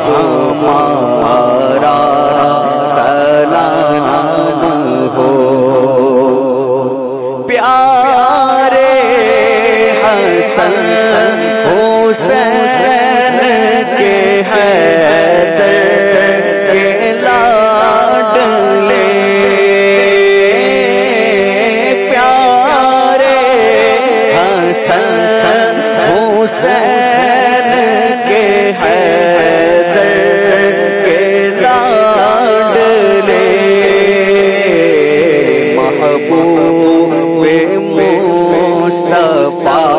ہمارا سلام ہو، پیارے حسن حسین کے حیدر کے لاڈلے، پیارے حسن حسین کے حیدر کے لاڈلے، محبوب مصطفیٰ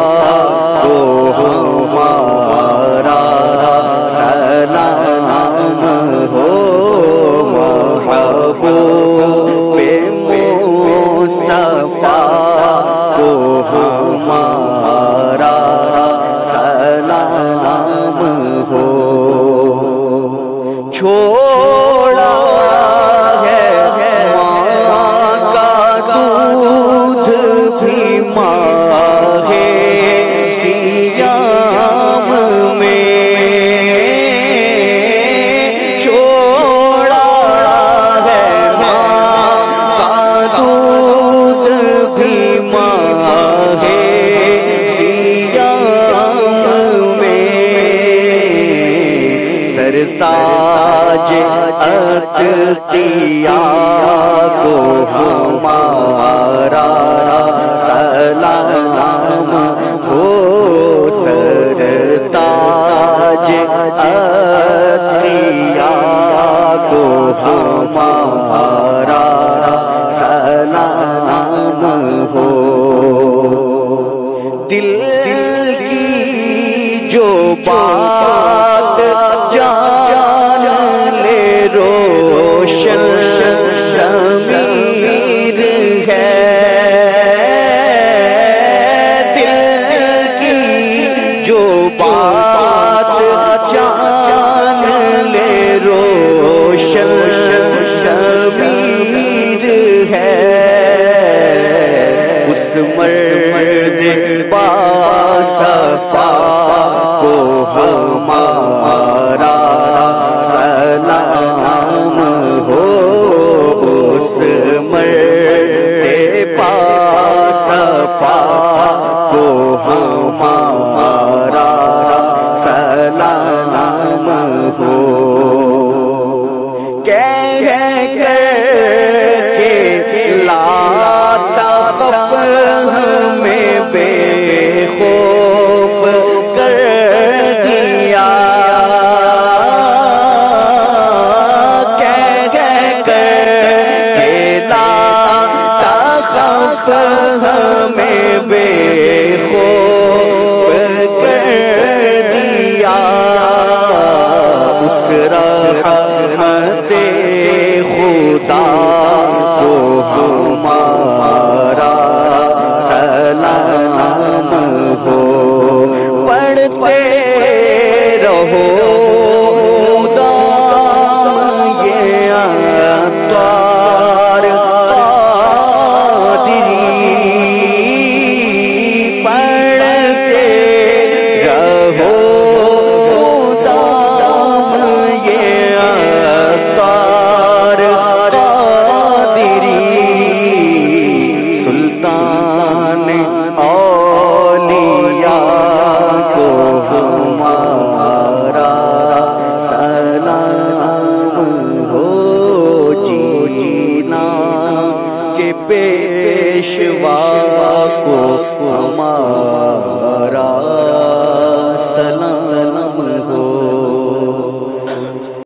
کو ہمارا سلام ہو، محبوب مصطفیٰ کو ہمارا سلام ہو، چھوڑا ہے ماں کا دودھ بھی ماہ سیام میں، چھوڑا ہے ماں کا دودھ بھی ماہ سیام میں، سرتاج عطیہ کو ہمارا سلام ہو، سرتاج عطیہ کو ہمارا سلام ہو، دل کی جو بات جان لے روشن ضمیر ہے، دل کی جو بات جان لے روشن ضمیر ہے، اس مرد باصفا کو ہمارا سلام ہو، اس مرد باصفا کو ہمارا سلام ہو، کہہ کر کے لا تخف ہمیں بے خوف کر دیا، کہہ کر کے لا تخف ہمیں بے خوف کر دیا، اس رحمت خدا کو ہمارا سلام ہو، پڑھتے رہو مدام یہ اطوار قادری، پڑھتے رہو مدام یہ اطوار قادری، سلطان اولیاء کو ہمارا سلام ہو، جینا کے پیشوا کو